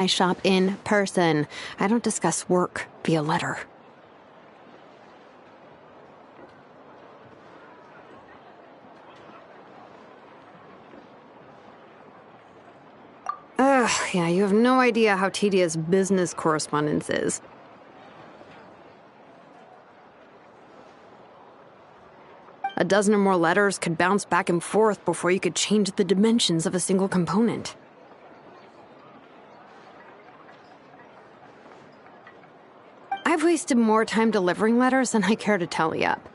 I shop in person. I don't discuss work via letter. Ugh, yeah, you have no idea how tedious business correspondence is. A dozen or more letters could bounce back and forth before you could change the dimensions of a single component. I've wasted more time delivering letters than I care to tally up.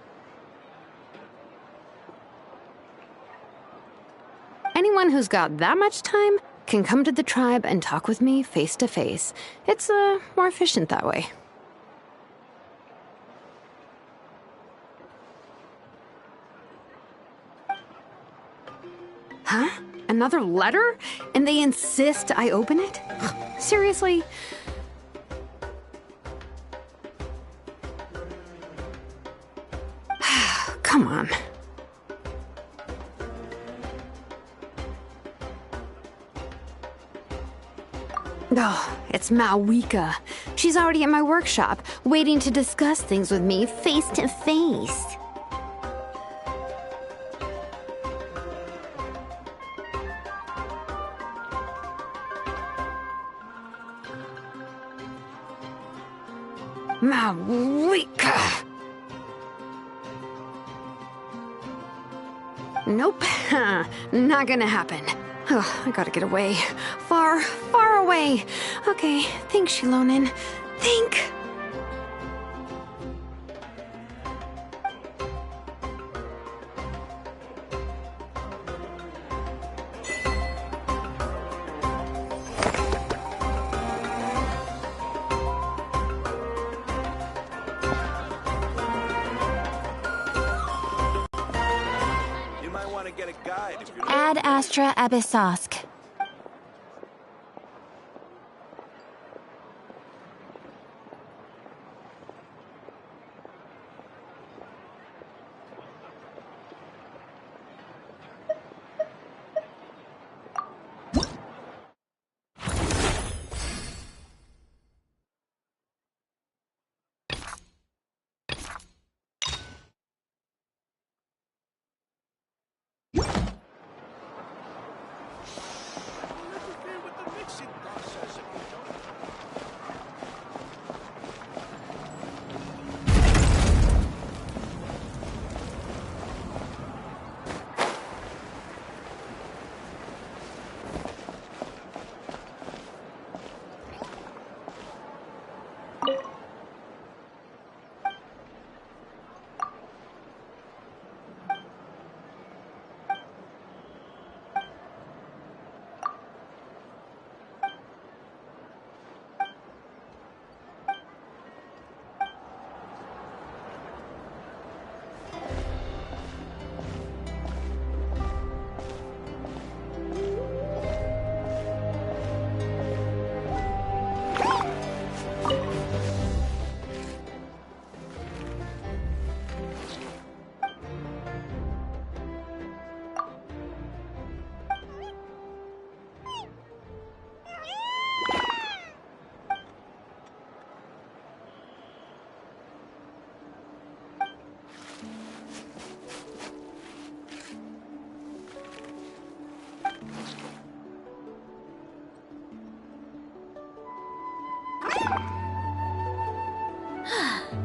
Anyone who's got that much time can come to the tribe and talk with me face to face. It's more efficient that way. Huh? Another letter? And they insist I open it? Seriously? Come on. Oh, it's Malwika. She's already at my workshop, waiting to discuss things with me face to face. Malwika! Nope, not gonna happen. Oh, I gotta get away. Far, far away. Okay, think, Shilonin. Think. Ad Astra Abyssosque.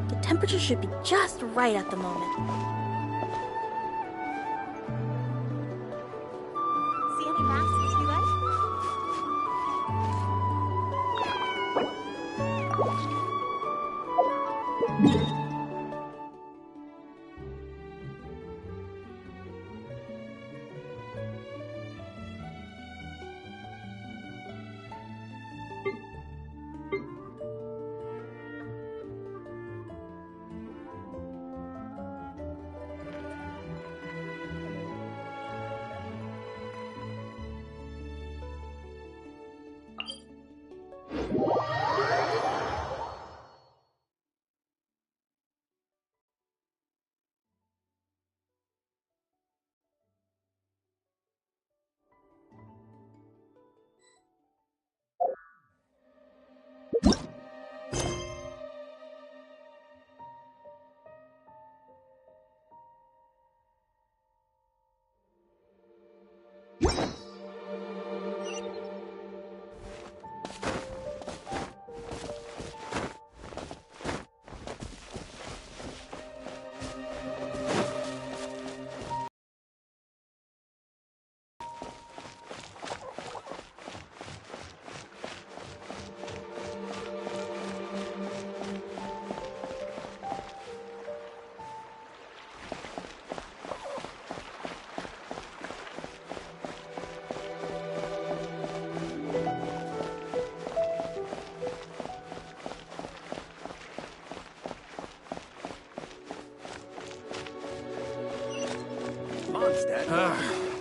The temperature should be just right at the moment. See any masks you like?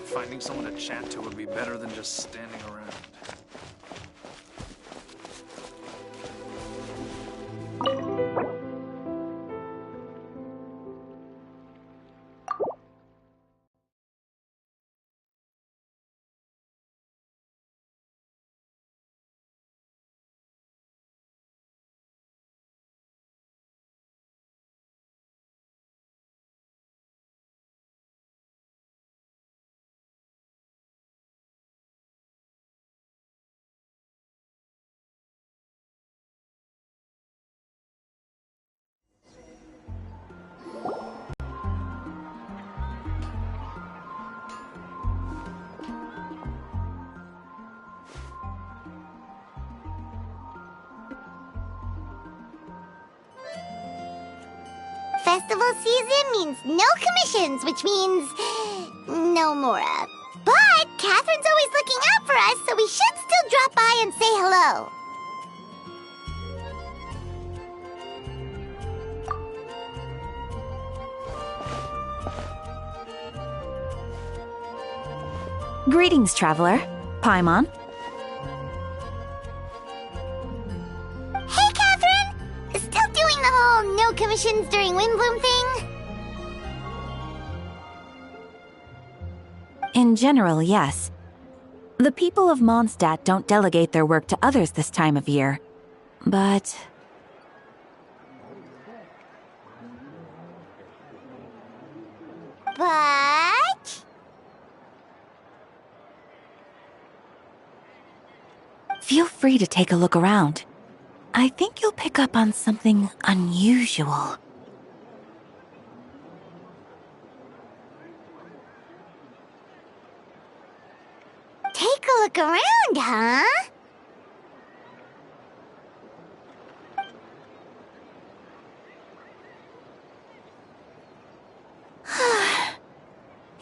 Finding someone to chat to would be better than just standing around. Festival season means no commissions, which means no Mora. But Catherine's always looking out for us, so we should still drop by and say hello. Greetings, traveler. Paimon. Hey, Catherine! Still doing the whole no commissions during Windbloom thing? In general, yes. The people of Mondstadt don't delegate their work to others this time of year. But... Feel free to take a look around. I think you'll pick up on something unusual. Take a look around, huh?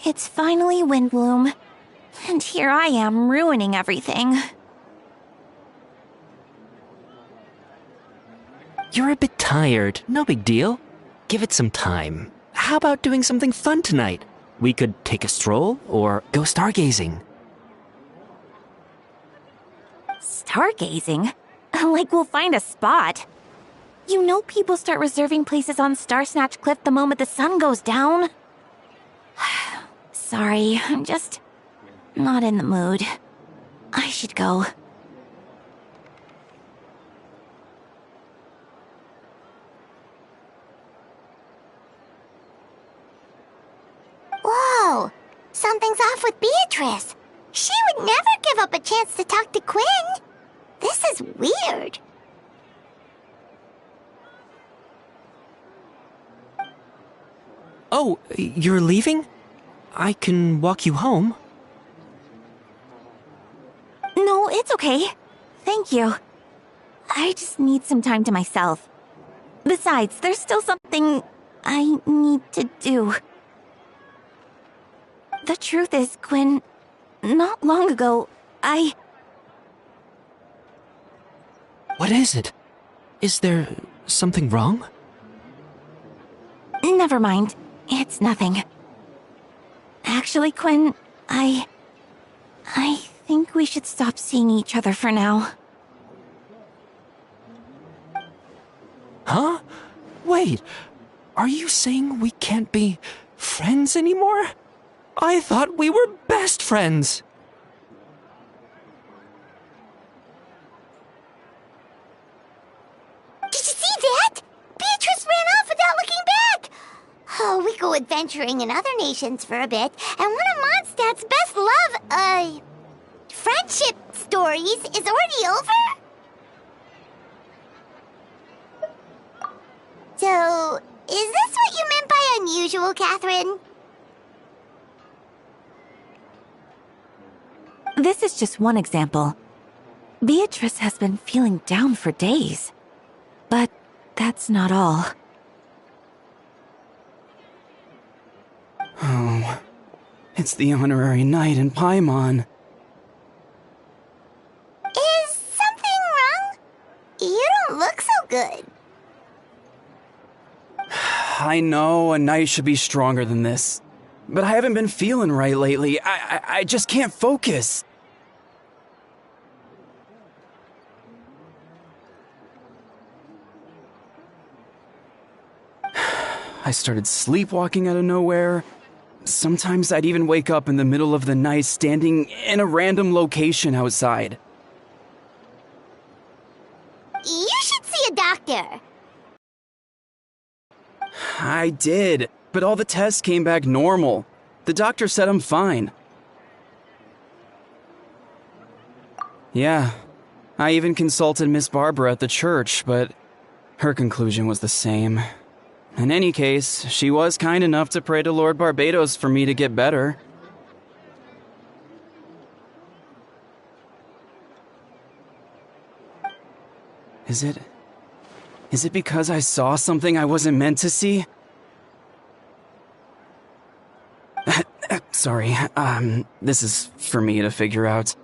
It's finally Windbloom. And here I am ruining everything. You're a bit tired. No big deal. Give it some time. How about doing something fun tonight? We could take a stroll or go stargazing. Stargazing? Like we'll find a spot. You know people start reserving places on Starsnatch Cliff the moment the sun goes down. Sorry, I'm just not in the mood. I should go. Whoa! Something's off with Beatrice. She would never give up a chance to talk to Quinn. This is weird. Oh, you're leaving? I can walk you home. No, it's okay. Thank you. I just need some time to myself. Besides, there's still something I need to do. The truth is, Quinn, not long ago, What is it? Is there something wrong? Never mind. It's nothing. Actually, Quinn, I think we should stop seeing each other for now. Huh? Wait, are you saying we can't be friends anymore? I thought we were best friends. Did you see that? Beatrice ran off without looking back. Oh, we go adventuring in other nations for a bit, and one of Mondstadt's best friendship stories is already over? So, is this what you meant by unusual, Catherine? This is just one example. Beatrice has been feeling down for days. But that's not all. Oh, it's the honorary knight in Paimon. Is something wrong? You don't look so good. I know a knight should be stronger than this. but I haven't been feeling right lately. I just can't focus. I started sleepwalking out of nowhere. Sometimes I'd even wake up in the middle of the night standing in a random location outside. You should see a doctor. I did, but all the tests came back normal. The doctor said I'm fine. Yeah, I even consulted Miss Barbara at the church, but her conclusion was the same. In any case, she was kind enough to pray to Lord Barbados for me to get better. Is it because I saw something I wasn't meant to see? Sorry, this is for me to figure out.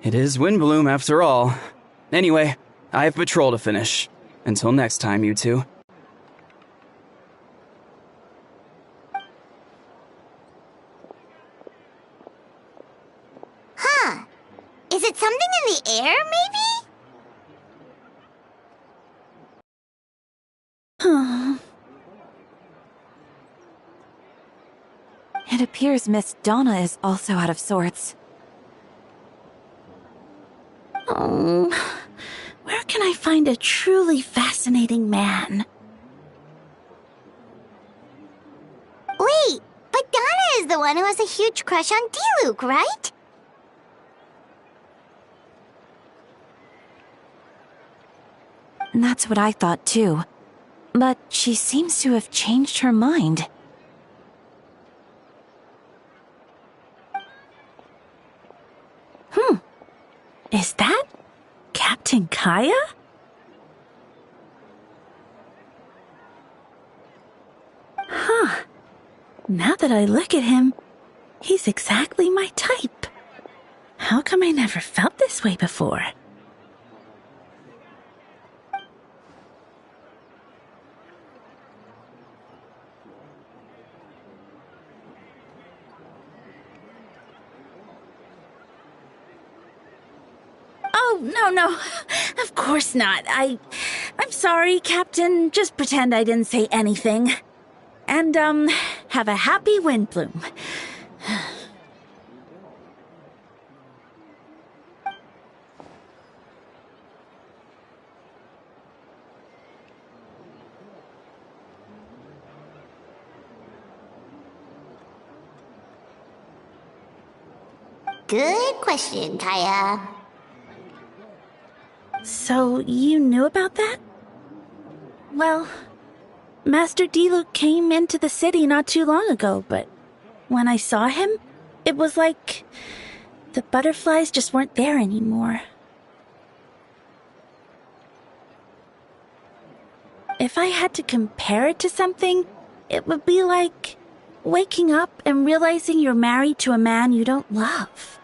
It is Windbloom after all. Anyway, I have patrol to finish. Until next time, you two. Huh. Is it something in the air, maybe? It appears Miss Donna is also out of sorts. Oh, where can I find a truly fascinating man? Wait, but Donna is the one who has a huge crush on Diluc, right? That's what I thought too. But she seems to have changed her mind. Is that Captain Kaya? Huh. Now that I look at him, he's exactly my type. How come I never felt this way before? Oh, no. Of course not. I'm sorry, Captain. Just pretend I didn't say anything. And, have a happy Windbloom. Good question, Kaya. So, you knew about that? Well, Master Diluc came into the city not too long ago, but when I saw him, it was like the butterflies just weren't there anymore. If I had to compare it to something, it would be like waking up and realizing you're married to a man you don't love.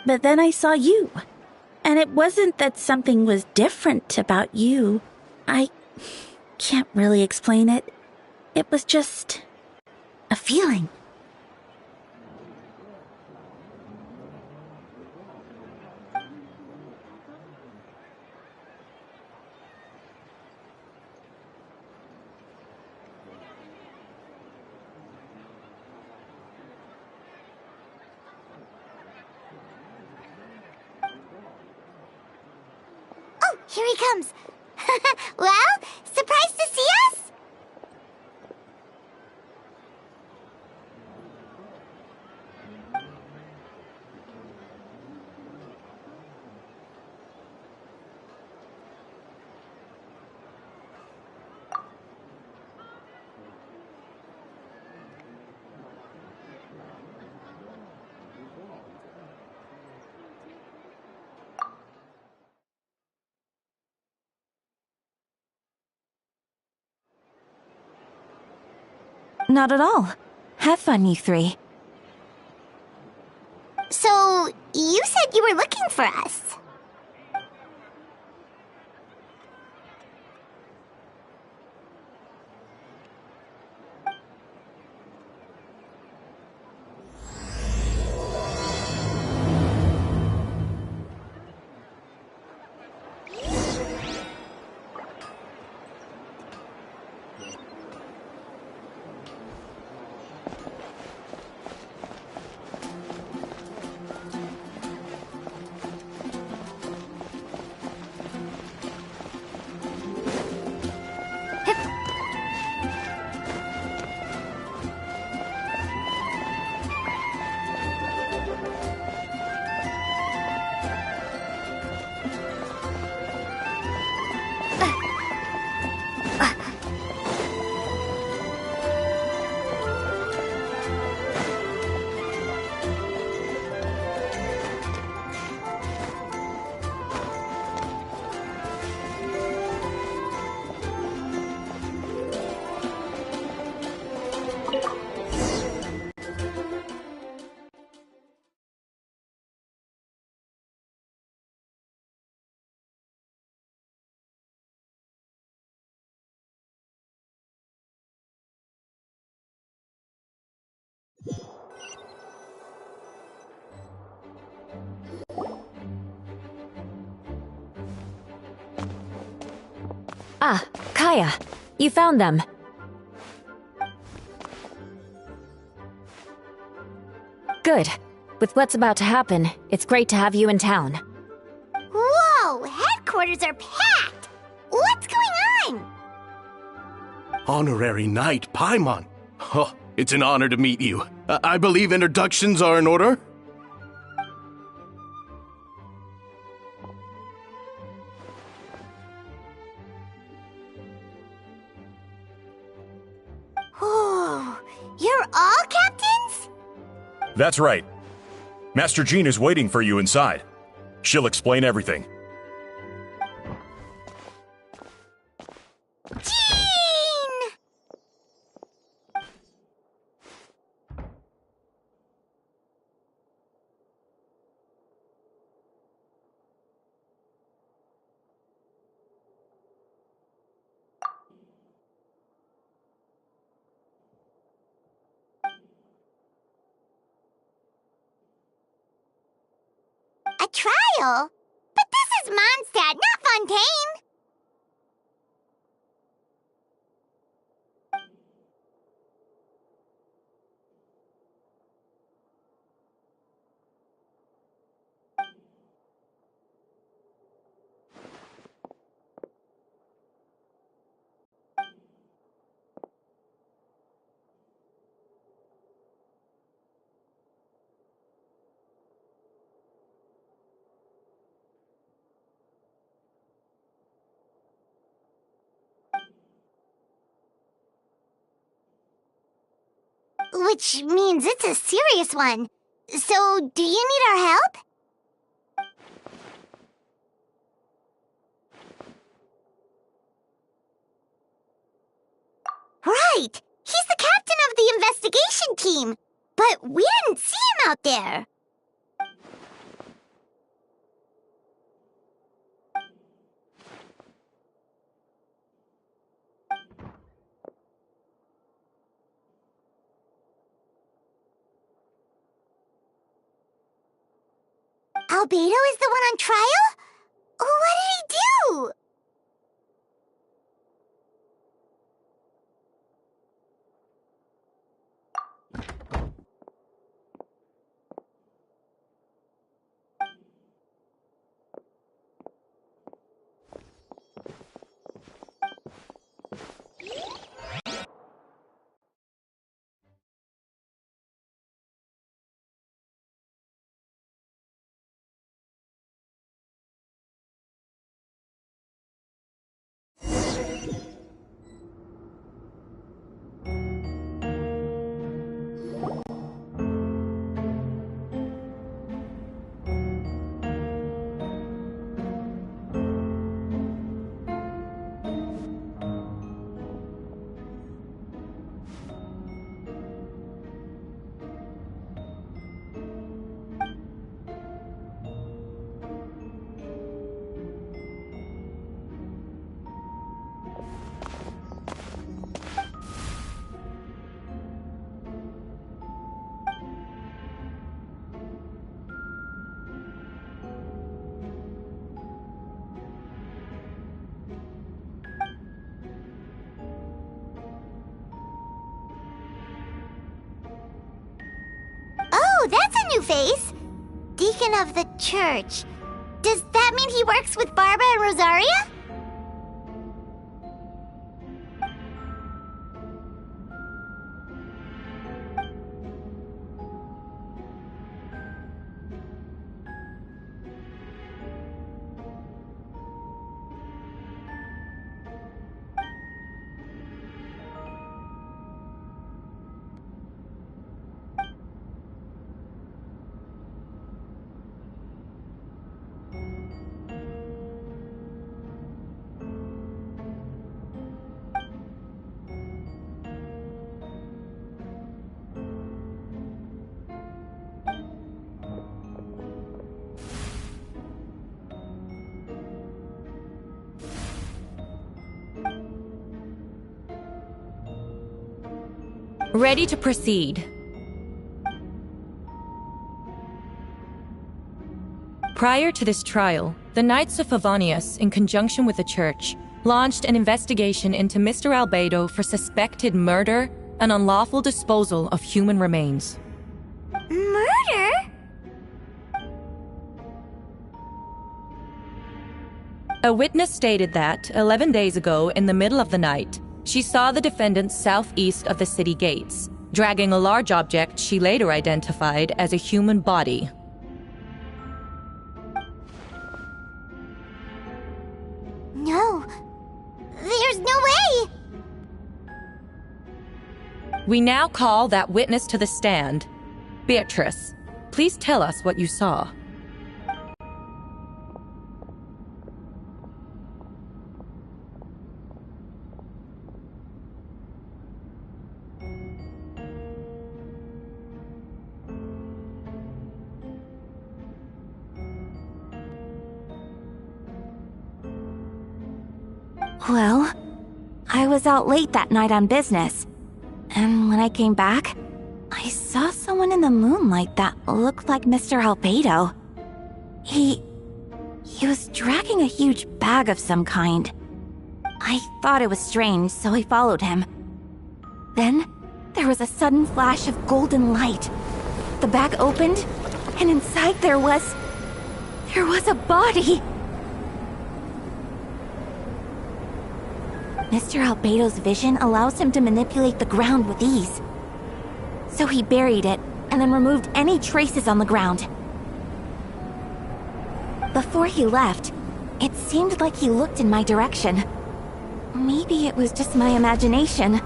But then I saw you, and it wasn't that something was different about you. I can't really explain it. It was just a feeling. Oh, here he comes. Well, surprised to see us? Not at all. Have fun, you three. You said you were looking for us. Ah, Kaya, you found them. Good. With what's about to happen, it's great to have you in town. Whoa! Headquarters are packed! What's going on? Honorary Knight Paimon. Oh, it's an honor to meet you. I believe introductions are in order? Oh, you're all captains? That's right. Master Jean is waiting for you inside. She'll explain everything. Jean! A trial? But this is Mondstadt, not Fontaine! Which means it's a serious one. So, do you need our help? Right! He's the captain of the investigation team! But we didn't see him out there! Albedo is the one on trial? What did he do? Oh, that's a new face! Deacon of the church. Does that mean he works with Barbara and Rosaria? Ready to proceed. Prior to this trial, the Knights of Favonius, in conjunction with the Church, launched an investigation into Mr. Albedo for suspected murder and unlawful disposal of human remains. Murder? A witness stated that, 11 days ago, in the middle of the night, she saw the defendant southeast of the city gates, dragging a large object she later identified as a human body. No. There's no way! We now call that witness to the stand. Beatrice, please tell us what you saw. Well, I was out late that night on business. And when I came back, I saw someone in the moonlight that looked like Mr. Albedo. He was dragging a huge bag of some kind. I thought it was strange, so I followed him. Then, there was a sudden flash of golden light. The bag opened, and inside there was a body! Mr. Albedo's vision allows him to manipulate the ground with ease. So he buried it, and then removed any traces on the ground. Before he left, it seemed like he looked in my direction. Maybe it was just my imagination,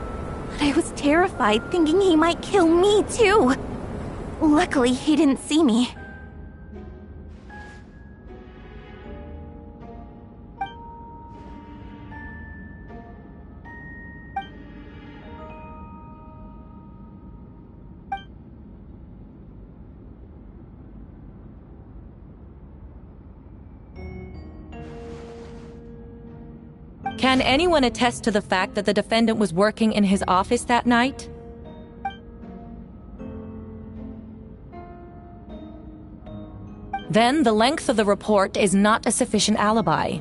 but I was terrified thinking he might kill me too. Luckily, he didn't see me. Can anyone attest to the fact that the defendant was working in his office that night? Then the length of the report is not a sufficient alibi.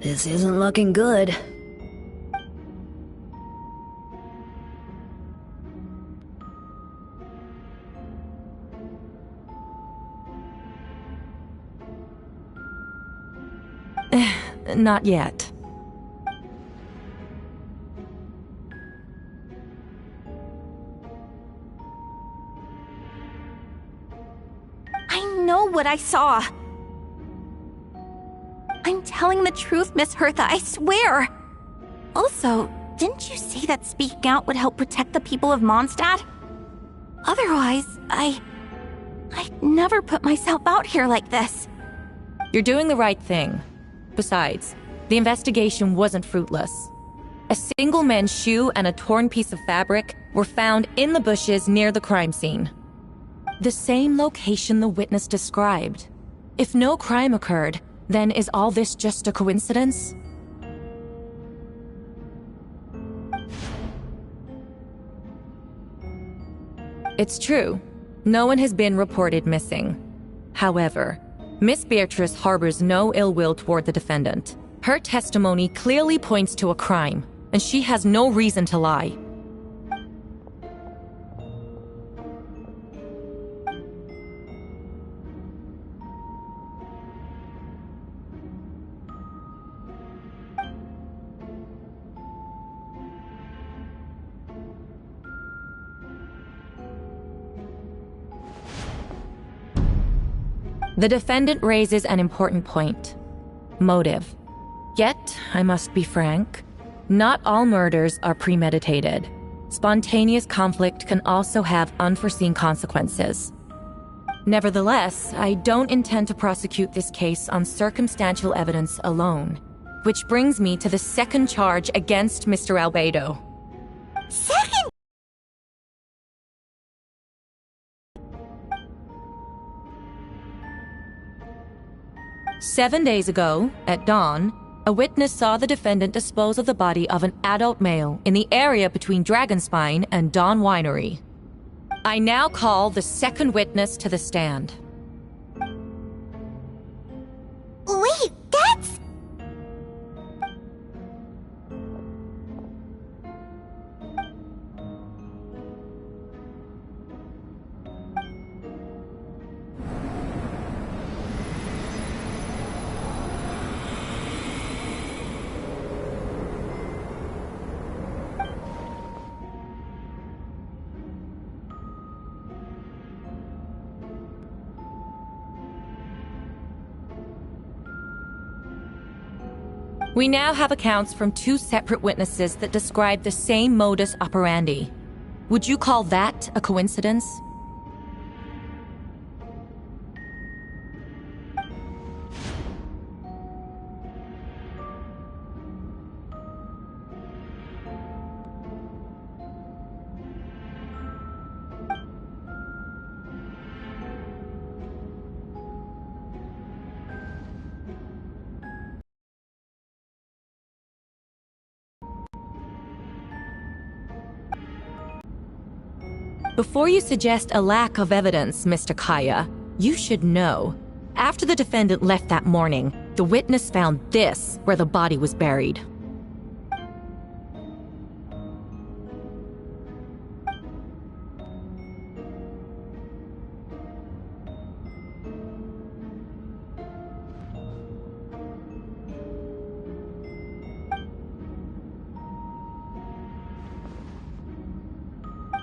This isn't looking good. Not yet. I know what I saw. I'm telling the truth, Miss Hertha, I swear. Also, didn't you say that speaking out would help protect the people of Mondstadt? Otherwise, I'd never put myself out here like this. You're doing the right thing. Besides, the investigation wasn't fruitless. A single man's shoe and a torn piece of fabric were found in the bushes near the crime scene. The same location the witness described. If no crime occurred, then is all this just a coincidence? It's true. No one has been reported missing. However, Miss Beatrice harbors no ill will toward the defendant. Her testimony clearly points to a crime, and she has no reason to lie. The defendant raises an important point: motive. Yet, I must be frank, not all murders are premeditated. Spontaneous conflict can also have unforeseen consequences. Nevertheless, I don't intend to prosecute this case on circumstantial evidence alone, which brings me to the second charge against Mr. Albedo. Second? 7 days ago, at dawn, a witness saw the defendant dispose of the body of an adult male in the area between Dragonspine and Dawn Winery. I now call the second witness to the stand. Wait, that's... We now have accounts from two separate witnesses that describe the same modus operandi. Would you call that a coincidence? Before you suggest a lack of evidence, Mr. Kaya, you should know. After the defendant left that morning, the witness found this where the body was buried.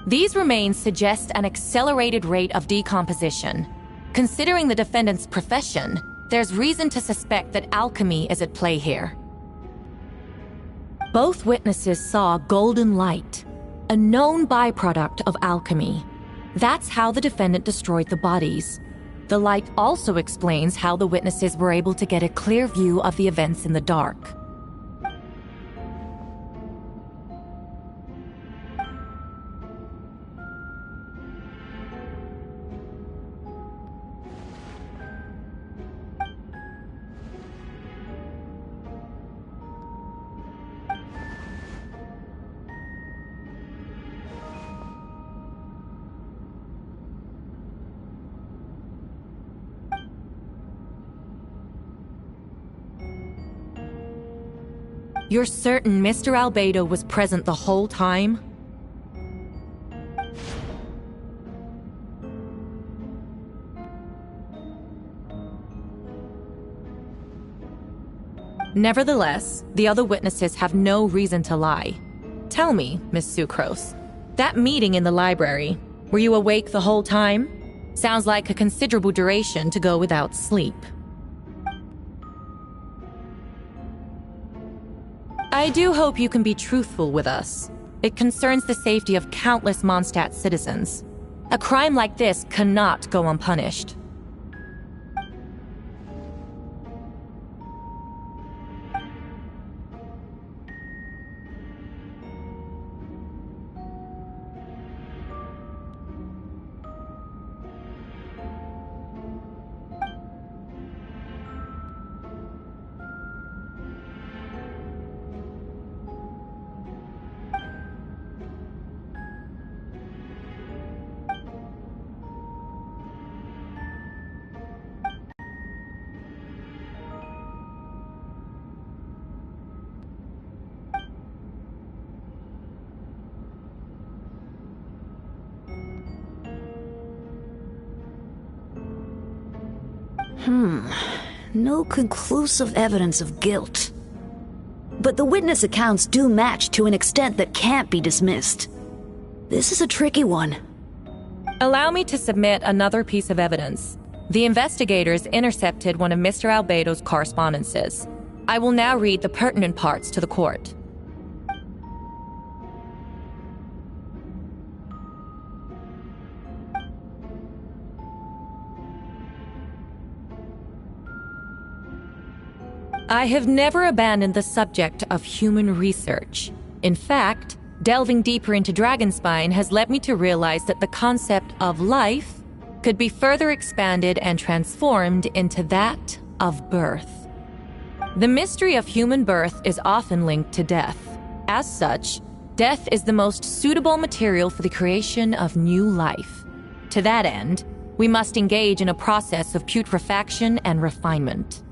These remains suggest an accelerated rate of decomposition. Considering the defendant's profession, there's reason to suspect that alchemy is at play here. Both witnesses saw golden light, a known byproduct of alchemy. That's how the defendant destroyed the bodies. The light also explains how the witnesses were able to get a clear view of the events in the dark. You're certain Mr. Albedo was present the whole time? Nevertheless, the other witnesses have no reason to lie. Tell me, Miss Sucrose, that meeting in the library, were you awake the whole time? Sounds like a considerable duration to go without sleep. I do hope you can be truthful with us. It concerns the safety of countless Mondstadt citizens. A crime like this cannot go unpunished. No conclusive evidence of guilt. But the witness accounts do match to an extent that can't be dismissed. This is a tricky one. Allow me to submit another piece of evidence. The investigators intercepted one of Mr. Albedo's correspondences. I will now read the pertinent parts to the court. I have never abandoned the subject of human research. In fact, delving deeper into Dragonspine has led me to realize that the concept of life could be further expanded and transformed into that of birth. The mystery of human birth is often linked to death. As such, death is the most suitable material for the creation of new life. To that end, we must engage in a process of putrefaction and refinement.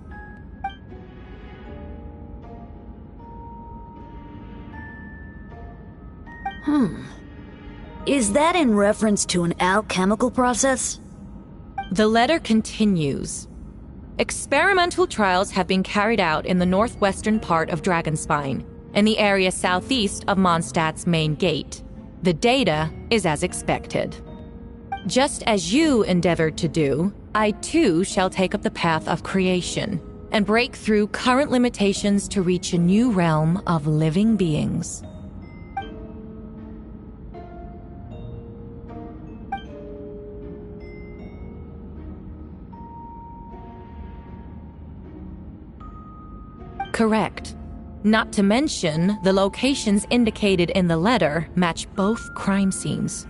Is that in reference to an alchemical process? The letter continues. Experimental trials have been carried out in the northwestern part of Dragonspine, and the area southeast of Mondstadt's main gate. The data is as expected. Just as you endeavored to do, I too shall take up the path of creation, and break through current limitations to reach a new realm of living beings. Correct. Not to mention, the locations indicated in the letter match both crime scenes.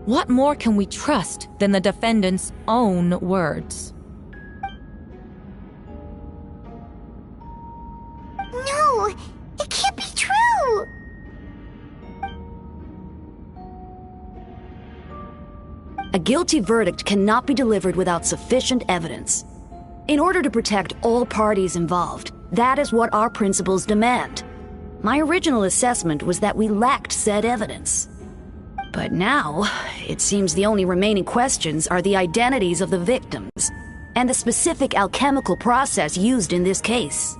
What more can we trust than the defendant's own words? No, it can't be true! A guilty verdict cannot be delivered without sufficient evidence. In order to protect all parties involved, that is what our principles demand. My original assessment was that we lacked said evidence. But now, it seems the only remaining questions are the identities of the victims, and the specific alchemical process used in this case.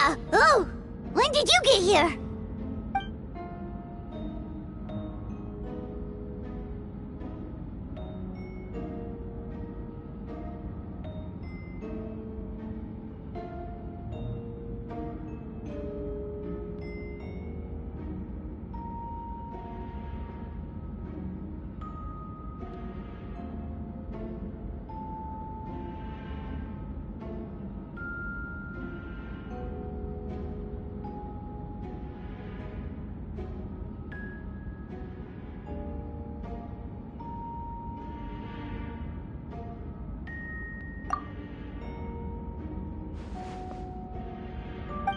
Dahlia! Oh, when did you get here?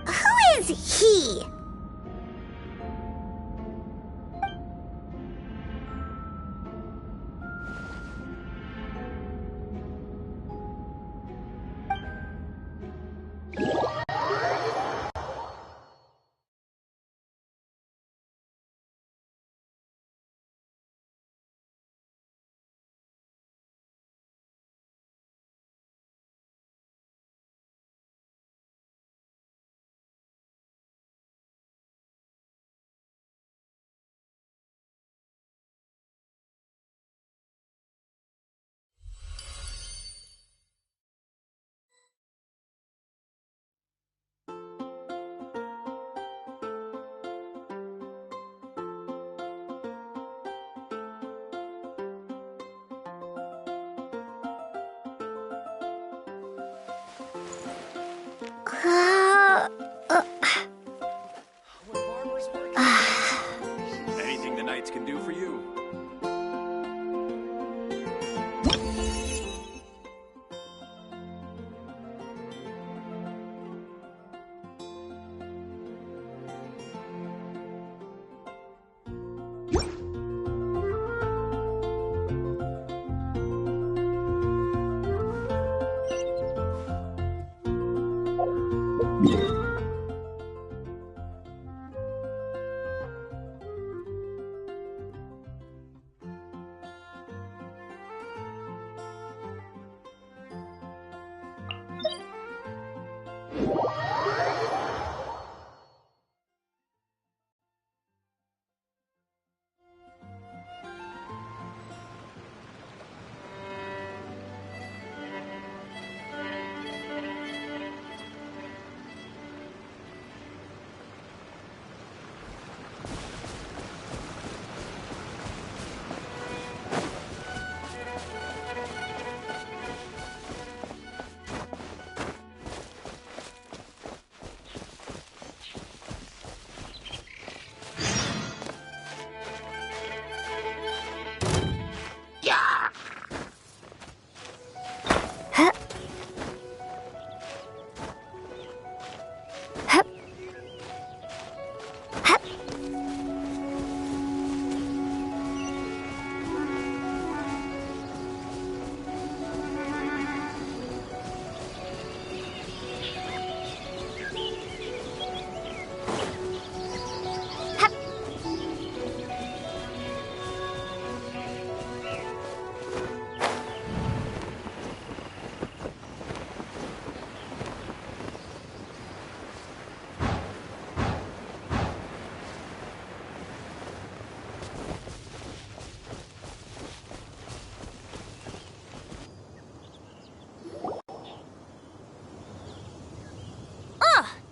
Who is he? Anything the Knights can do for you.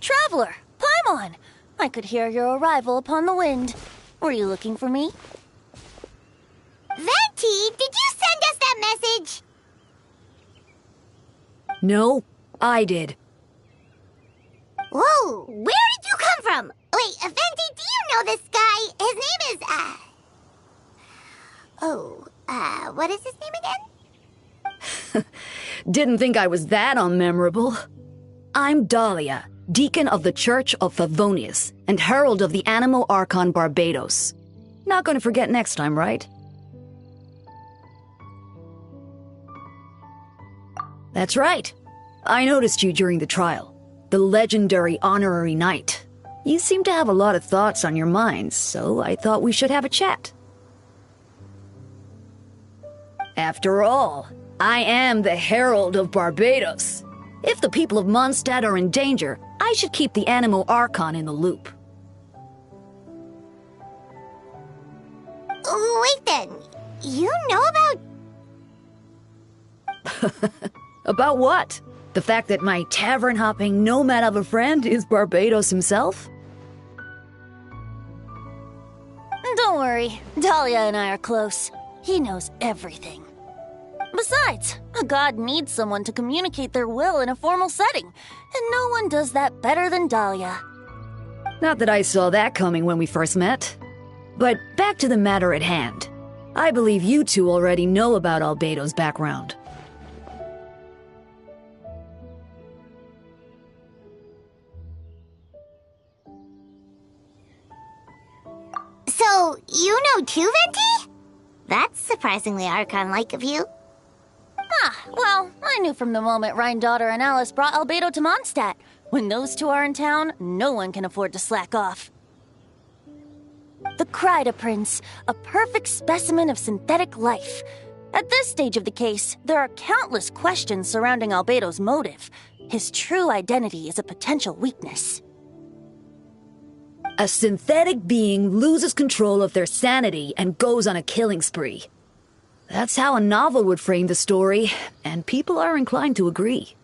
Traveler, Paimon! I could hear your arrival upon the wind. Were you looking for me? Venti, did you send us that message? No, I did. Whoa, where did you come from? Wait, Venti, do you know this guy? His name is, what is his name again? Didn't think I was that unmemorable. I'm Dahlia, Deacon of the Church of Favonius and Herald of the Animo Archon Barbados. Not gonna forget next time, right? That's right. I noticed you during the trial. The legendary honorary knight. You seem to have a lot of thoughts on your mind, so I thought we should have a chat. After all, I am the Herald of Barbados. If the people of Mondstadt are in danger, I should keep the Animo Archon in the loop. Wait then, you know about... About what? The fact that my tavern-hopping nomad of a friend is Barbados himself? Don't worry, Dahlia and I are close. He knows everything. Besides, a god needs someone to communicate their will in a formal setting, and no one does that better than Dahlia. Not that I saw that coming when we first met. But back to the matter at hand. I believe you two already know about Albedo's background. So, you know too, Venti? That's surprisingly Archon-like of you. Well, I knew from the moment Rhine-Daughter and Alice brought Albedo to Mondstadt. When those two are in town, no one can afford to slack off. The Kryda Prince, a perfect specimen of synthetic life. At this stage of the case, there are countless questions surrounding Albedo's motive. His true identity is a potential weakness. A synthetic being loses control of their sanity and goes on a killing spree. That's how a novel would frame the story, and people are inclined to agree.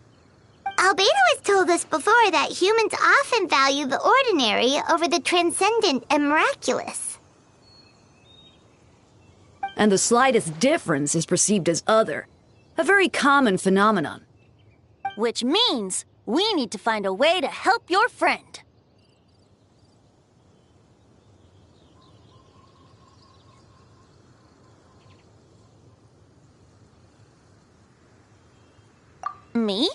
Albedo has told us before that humans often value the ordinary over the transcendent and miraculous. And the slightest difference is perceived as other. A very common phenomenon. Which means we need to find a way to help your friend. Me?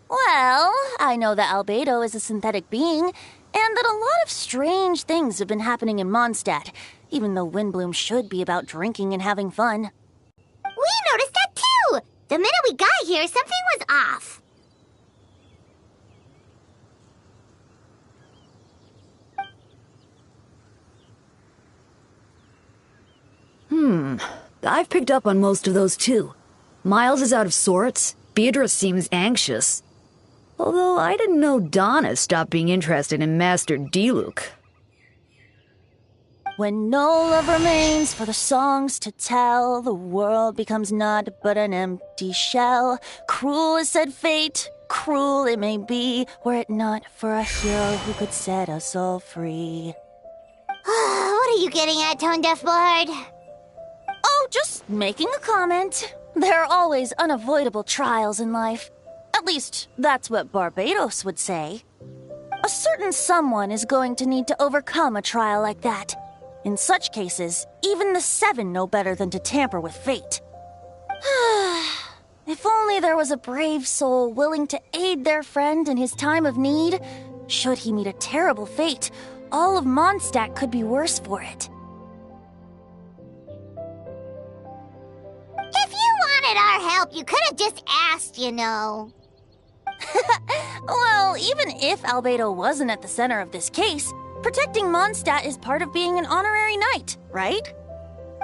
Well, I know that Albedo is a synthetic being, and that a lot of strange things have been happening in Mondstadt, even though Windbloom should be about drinking and having fun. We noticed that too! The minute we got here, something was off. I've picked up on most of those too. Miles is out of sorts. Beatrice seems anxious. Although I didn't know Donna stopped being interested in Master Diluc. When no love remains for the songs to tell, the world becomes naught but an empty shell. Cruel is said fate, cruel it may be, were it not for a hero who could set us all free. What are you getting at, Tone Deaf Bard? Oh, just making a comment. There are always unavoidable trials in life. At least, that's what Barbados would say. A certain someone is going to need to overcome a trial like that. In such cases, even the Seven know better than to tamper with fate. If only there was a brave soul willing to aid their friend in his time of need. Should he meet a terrible fate, all of Mondstadt could be worse for it. If you wanted our help, you could have just asked, you know. Well, even if Albedo wasn't at the center of this case, protecting Mondstadt is part of being an honorary knight, right?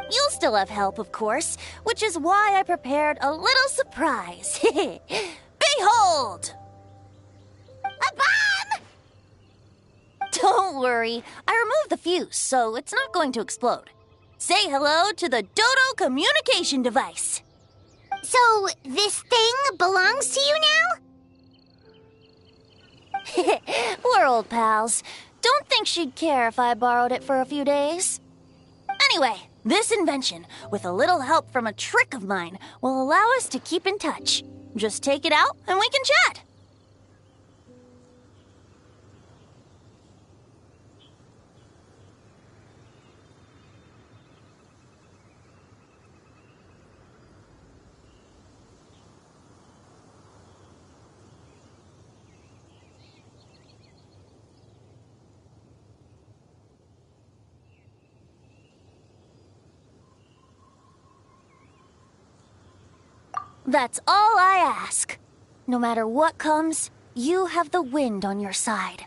You'll still have help, of course, which is why I prepared a little surprise. Behold! A bomb! Don't worry, I removed the fuse, so it's not going to explode. Say hello to the Dodo communication device. So, this thing belongs to you now? We're old pals. Don't think she'd care if I borrowed it for a few days. Anyway, this invention, with a little help from a trick of mine, will allow us to keep in touch. Just take it out and we can chat. That's all I ask. No matter what comes, you have the wind on your side.